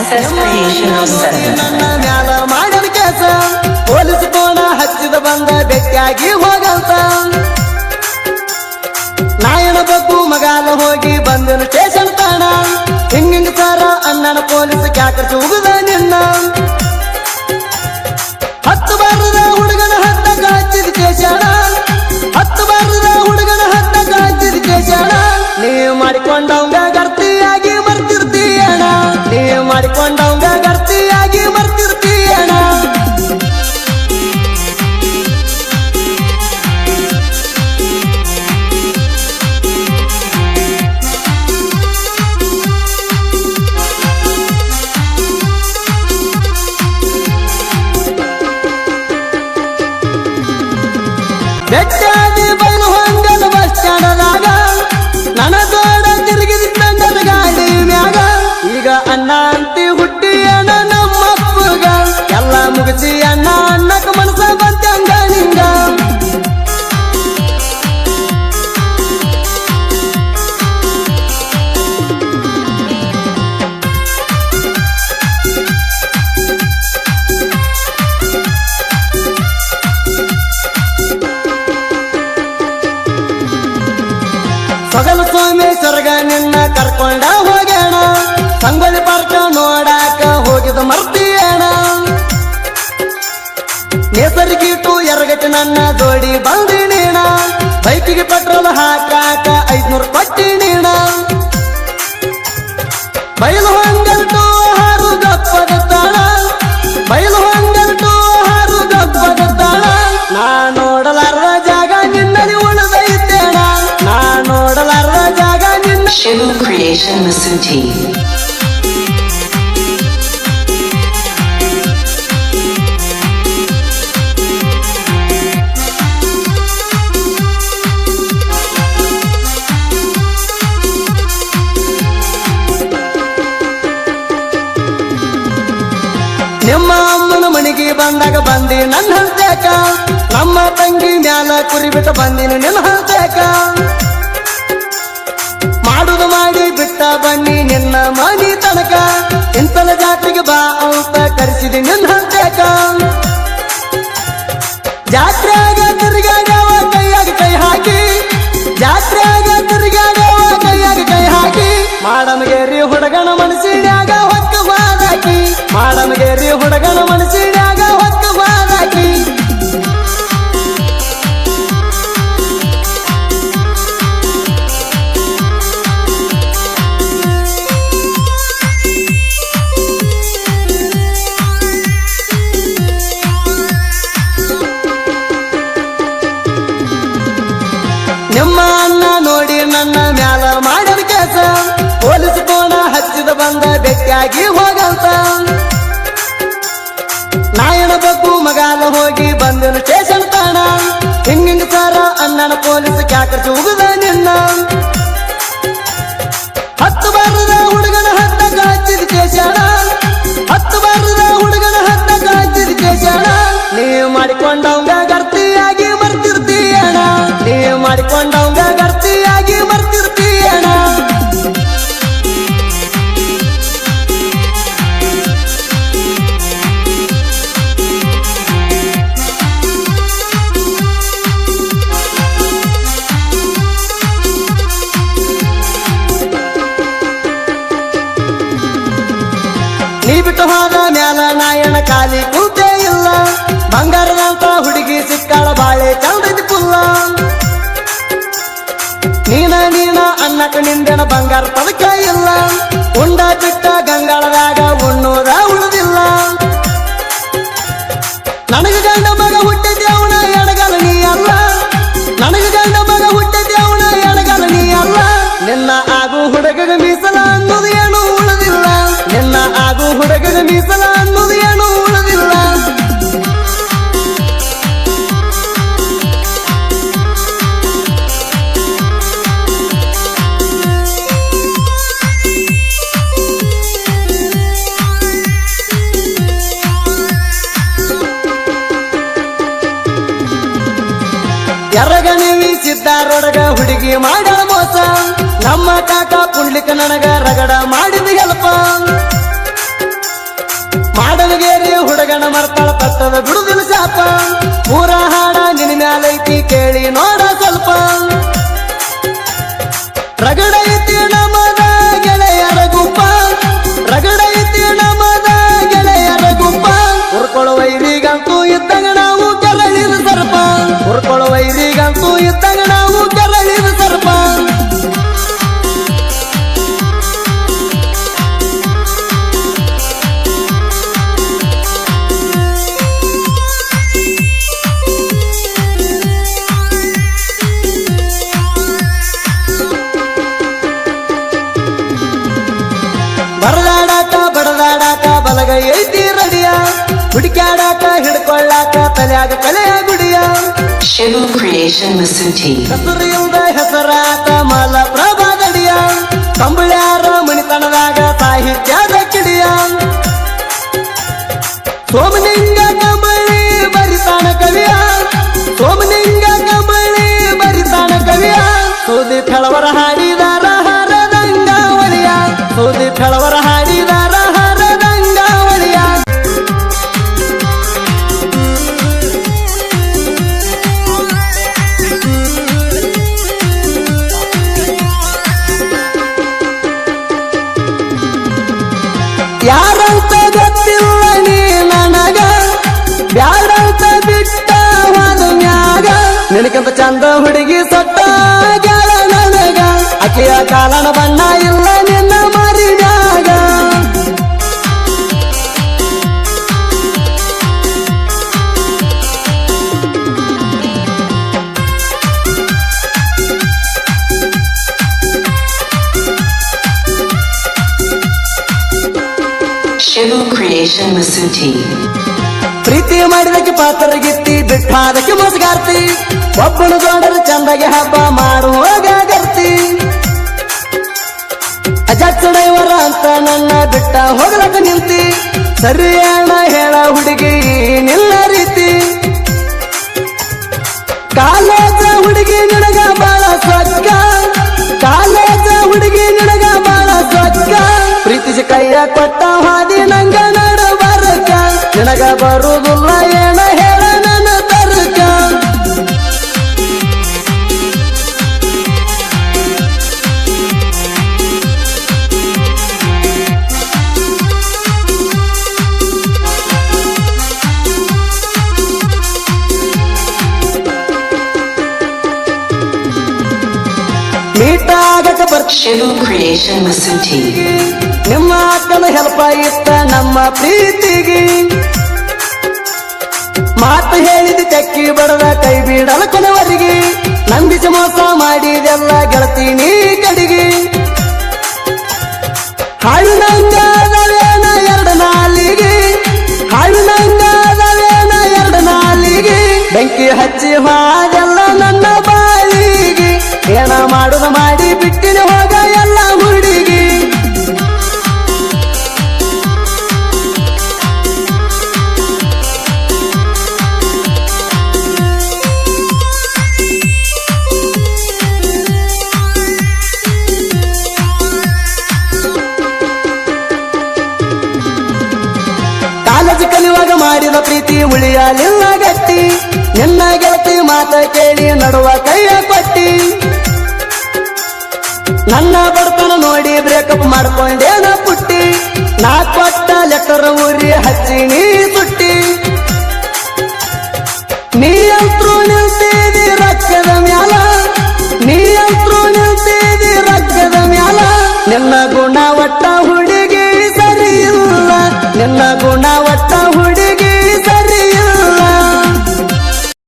SS Creational Center. ನನ್ನ ಮ್ಯಾಲ ಮಾಡಿದ ಕೇಸ ಪೊಲೀಸ್ ಕೋಣ ಹಚ್ಚಿದ ಬಂದ ಬೆಟ್ಟಿಯಾಗಿ ಹೋಗಂತ ನಾಯನ ಬಗ್ಗು ಮಗಾಲ ಹೋಗಿ ಬಂದನು ಸ್ಟೇಷನ್ ತಾಣ ಹಿಂಗಿಂಗ ಸರ ಅಣ್ಣನ ಪೊಲೀಸ್ ಕ್ಯಾಕರ್ಸಿ ಉಗಿದ ನಿನ್ನ 10 ಬಾರದ ಹುಡುಗನ ಹತ್ತ ಕಾಚಿದ ಕೇಶಣ 10 ಬಾರದ ಹುಡುಗನ ಹತ್ತ ಕಾಚಿದ ಕೇಶಣ ನೀ ಮಾಡಿಕೊಂಡವಂಗ ಗರ್ತಿಯಾಗಿ ಬರ್ತಿರ್ತೀಯಣ ನೀ ಮಾಡಿಕೊಂಡವಂಗ ಗರ್ತಿಯಾಗಿ ಬರ್ತಿರ್ತೀಯಣ ಬೆಟ್ಟಾದಿ ಬಯಲು ಹೊಂಗಲ ಬಸ್ ಸ್ಟ್ಯಾಂಡದಾಗ ನನ್ನ ದೊಡ್ಡ ತಿರುಗಿದ ಗಾಡಿ ಮ್ಯಾಗ ಈಗ ಅಣ್ಣ ಅಂತಿ ಹುಟ್ಟಿ ಅಣ್ಣ ನಮ್ಮಪ್ಪಗ ಎಲ್ಲ ಮುಗಿಸಿ ಅಣ್ಣ ಅನ್ನಕ ಮನಸ ಬಂತಂಗ ನಿಂಗ ಸಗಲ ಸೋಮೇಶ್ವರ್ಗ ನಿನ್ನ ಕರ್ಕೊಂಡ ಹೋಗ್ಯಾಣ ಸಂಗೊಳ್ಳಿ ಪಾರ್ಕ ನೋಡಾಕ ಹೋಗಿದ ಮರ್ತಿಯೇಣ ನೇಸರಿಗೀಟು ಎರಗಟ್ಟು ನನ್ನ ಜೋಡಿ ಬಂದಿಣೀಣ ಬೈಕಿಗೆ ಪೆಟ್ರೋಲ್ ಹಾಕಾಕ 500 ಕೊಟ್ಟಿಣೀಣ ಬಯಲು ಹೊಂಗಲ್ಟು ಹಾರು ಗಪ್ಪದ ತಾಳ ಬಯಲು ಹೊಂಗಲ್ಟು ಹಾರು ಗಪ್ಪದ ತಾಳ ನಾ ನೋಡಲಾರ್ದ ಜಾಗ ನಿನ್ನಲ್ಲಿ ಉಳಿದೈತೇಣ ನಾ ನೋಡಲಾರ್ದ ಜಾಗ ನಿನ್ನ Shivu Creation Masuti. ನಿಮ್ಮ ಅಮ್ಮನ ಮನೆಗೆ ಬಂದಾಗ ಬಂದಿ ನನ್ನ ಹಲ್ತೇಕ ನಮ್ಮ ತಂಗಿ ಮ್ಯಾಲ ಕುರಿ ಬಿಟ್ಟು ಬಂದಿನಿ ನಿನ್ನ ಹಲ್ತೇಕ ಮಾಡುದು ಮಾಡಿ ಬಿಟ್ಟ ಬನ್ನಿ ನಿನ್ನ ಮನಿ ತನಕ ಇಂತಲ ಜಾತ್ರೆಗೆ ಬಾ ಅಂತ ಕರೆಸಿದಿ ನಿನ್ನ ಹಲ್ತೇಕ ಜಾತ್ರೆಯಾಗ ತಿರುಗಾಡವ ಕೈಯಾಗ ಕೈ ಹಾಕಿ ಜಾತ್ರೆಯಾಗ ತಿರುಗಾಡವ ಕೈಯಾಗ ಕೈ ಹಾಕಿ ಮಾಡಮಗೇರಿ ಹುಡುಗನ ಮನಸ್ಸಿನ್ಯಾಗ ಹೊತ್ತು ಬಾದಾಕಿ ಮಾಡಮಗೇರಿ ಹುಡುಗನ ಮನಸ್ಸಿನ್ಯಾಗ ಹೊತ್ತು ಬಾದಾಕಿ ನಿಮ್ಮ ಅಣ್ಣ ನೋಡಿ ನನ್ನ ಮ್ಯಾಲ ಮಾಡಿದ ಕೇಸ ಪೊಲೀಸ್ ಕೋಣ ಹಚ್ಚಿದ ಬಂದ ಬೆಟ್ಟಿಯಾಗಿ ಹೋಗಂತ ನಾಯನ ಬಗ್ಗು ಮಗಾಲ ಹೋಗಿ ಬಂದನು ಸ್ಟೇಷನ್ ತಾಣ ಹಿಂಗಿಂಗ ಸರ ಅಣ್ಣನ ಪೊಲೀಸ್ ಕ್ಯಾಕರ್ಸಿ ಉಗಿದ ನಿನ್ನ 10 ಬಾರದ ಹುಡುಗನ ಹತ್ತ ಕಾಚಿದ ಕೇಶಣ 10 ಬಾರದ ಹುಡುಗನ ಹತ್ತ ಕಾಚಿದ ಕೇಶಣ ನೀ ಮಾಡಿಕೊಂಡವಂಗ ಗರ್ತಿಯಾಗಿ ಬರ್ತಿರ್ತೀಯಣ ನೀ ಮಾಡಿಕೊಂಡವಂಗ ಗರ್ತಿಯಾಗಿ ಬರ್ತಿರ್ತೀಯಣ ನೀ ಬಿಟ್ಟು ಹೋದ ಮ್ಯಾಲ ನಾಯಣ ಕಾಲಿ ಕೂತೇ ಇಲ್ಲ ಬಂಗಾರದಂತ ಹುಡುಗಿ ಸಿಕ್ಕಾಳ ಬಾಳೆ ಚಂದದಿ ಪುಲ್ಲ ನೀನ ಅನ್ನಕ ನಿಂದೆನ ಬಂಗಾರ ಪದಕ ಇಲ್ಲ ಉಂಡ ಬಿಟ್ಟ ಗಂಗಾಳದಾಗ ಉಣ್ಣೋದ ಉಳಿದಿಲ್ಲ ನನಗ ಗಂಡ ಮಗ ಹುಟ್ಟಿದ್ದೆ ಅವನ ಎಡಗಲ ನೀ ಅಲ್ಲ ನನಗ ಗಂಡ ಮಗ ಹುಟ್ಟಿದ್ದೆ ಅವನ ಎಡಗಲ ನೀ ಅಲ್ಲ ನಿನ್ನ ಆಗು ಹುಡುಗಗ ಮೀಸಲ ಅನ್ನೋದು ಏನು ಉಳಿದಿಲ್ಲ ನಿನ್ನ ಆಗು ಹುಡುಗಗ ಮೀಸಲ ಅನ್ನೋದು ಏನು ಉಳಿದಿಲ್ಲ ಎರಗನೆ ಸಿದ್ದಾರೊಡಗ ಹುಡುಗಿ ಮಾಡಳ ಮೋಸ ನಮ್ಮ ಕಾಕ ಪುಂಡ್ಲಿಕ ನನಗ ರಗಡ ಮಾಡಿದ ಹೆಲ್ಪ ಪಾಪ ಪೂರ ಹಾಡ ನಿನ್ ಮ್ಯಾಲೈತಿ ಕೇಳಿ ನೋಡ ಸ್ವಲ್ಪ ರಗಡೈತಿ ನಮದ ಗೆಳೆಯರ ಗುಂಪ ರಗಡೈತಿ ನಮದ ಗೆಳೆಯರ ಗುಂಪ ಹುರ್ಕೊಳ್ಳುವ ವೈರಿಗಂತೂ ಇದ್ದಂಗ ನಾವು ಕೆರಳಿದ ಸರ್ಪ ಹುರ್ಕೊಳ್ಳುವ ವೈರಿಗಂತೂ ಇದ್ದಂಗ ನಾವು ಕೆರಳಿದ ಸರ್ಪ ಬಡದಾಡಾಕ ಬಲಗೈ ಐತಿ ರಡಿಯ ಹುಡುಕ್ಯಾಡಾಕ ಹಿಡ್ಕೊಳ್ಳಾಕ ತಲೆಯಾಗ ಕಲೆಯ ಗುಡಿಯ Shivu Creation Masuti. ಹೆಸರು ಇಲ್ದ ಹೆಸರಾತ ಮಲ ಪ್ರಭಾದಡಿಯ ಕಂಬಳ್ಯಾರ ಮಣಿತನದಾಗ ಸಾಹಿತ್ಯದ ಕಿಡಿಯ ಸೋಮಲಿಂಗ ಕಂಬಳಿ ಬರಿತಾನ ಕವಿಯ ಸೋಮಲಿಂಗ ಕಂಬಳಿ ಬರಿತಾನ ಕವಿಯ ಸೋದಿ ಫೆಳವರ ಹಾಡಿದಾರ ಹರದಂಗಾವಳಿಯ ಸೋದಿ ಫೆಳವರ ಹಾಡಿದಾರ ಹರದಂಗಾವಳಿಯ ಯಾರಂತ ಗೊತ್ತಿಲ್ಲ ನೀ ನನಗ ಬ್ಯಾಡಂತ ಬಿಟ್ಟ ಹೋದ ಮ್ಯಾಗ ನಿನಗಿಂತ ಚಂದ ಹುಡುಗಿ ಸಟ್ಟ ಗೆಳ ನನಗ ಅಕ್ಕಿಯ ಕಾಲನ ಬಣ್ಣ ಇಲ್ಲ ನಿನ್ನ ಮರಿಯಾಗ Shivu Creation Masuti. ಪ್ರೀತಿ ಮಾಡಿದಕ್ಕೆ ಪಾತ್ರಗಿತ್ತಿ ಬಿಟ್ಟಾದಕ್ಕೆ ಮೋಸಗಾರ್ತಿ ಒಬ್ಬನು ಗೌಡರ ಚಂದಗೆ ಹಬ್ಬ ಮಾಡುವಾಗ ಗರ್ತಿ ಅಜಾತ್ ಡ್ರೈವರ ಅಂತ ನನ್ನ ಬಿಟ್ಟ ಹೋಗಲಕ್ಕ ನಿಂತಿ ಸರಿಯಾಣ ಹೇಳ ಹುಡುಗಿ ನಿನ್ನ ರೀತಿ ಕಾಲೇಜ ಹುಡುಗಿ ನಿನಗ ಬಾಳ ಸ್ವಚ್ಛ ಕಾಲೇಜ ಹುಡುಗಿ ನಿನಗ ಬಾಳ ಸ್ವಚ್ಛ ಪ್ರೀತಿಸಿ ಕೈಯ ಕೊಟ್ಟ ಹಾದಿ ನಂಗ ನಡಬಾರಕ ನಿನಗ ಬರುವುದಿಲ್ಲ ಏನ ಹೇಳ ನನ್ನ ತರಕ ಮೀಟಾಗಕ ಬರ್ತಿ Shivu Creation Masuti. ನಿಮ್ಮ ಅಕ್ಕನ ಹೆಲ್ಪ ಇತ್ತ ನಮ್ಮ ಪ್ರೀತಿಗೆ ಮಾತು ಹೇಳಿದ ತೆಕ್ಕಿ ಬಡದ ಕೈ ಬಿಡಲ ಕೊನೆವರೆಗೆ ನಂಬಿಸಿ ಮೋಸ ಮಾಡಿದೆಲ್ಲ ಗೆಳತಿ ನೀ ಕಡಿಗೆ ಹಾಳು ನಂಗಾದವೇನ ಎರಡು ನಾಲಿಗೆ ಹಾಳು ನಂಗಾದವೇನ ಎರಡು ನಾಲಿಗೆ ಬೆಂಕಿ ಹಚ್ಚಿ ಹಾಗೆಲ್ಲ ನನ್ನ ಬಾಳಿಗೆ ಏನ ಮಾಡುದ ಮಾಡಿ ಬಿಟ್ಟಿನ ಹೋಗ ಎಲ್ಲ ಹುಡುಗಿ ಕಾಲೇಜ್ ಕಲಿಯುವಾಗ ಮಾಡಿದ ಪ್ರೀತಿ ಉಳಿಯಲಿಲ್ಲ ಗಟ್ಟಿ ನಿನ್ನ ಗೆಳತಿ ಮಾತ ಕೇಳಿ ನಡುವ ಕೈಯ ಕೊಟ್ಟಿ ನನ್ನ ಬಡತನ ನೋಡಿ ಬ್ರೇಕಪ್ ಮಾಡ್ಕೊಂಡೇನ ಪುಟ್ಟಿ ನಾ ಕೊಟ್ಟ ಲೆಟರ್ ಊರಿ ಹಚ್ಚಿ ನೀ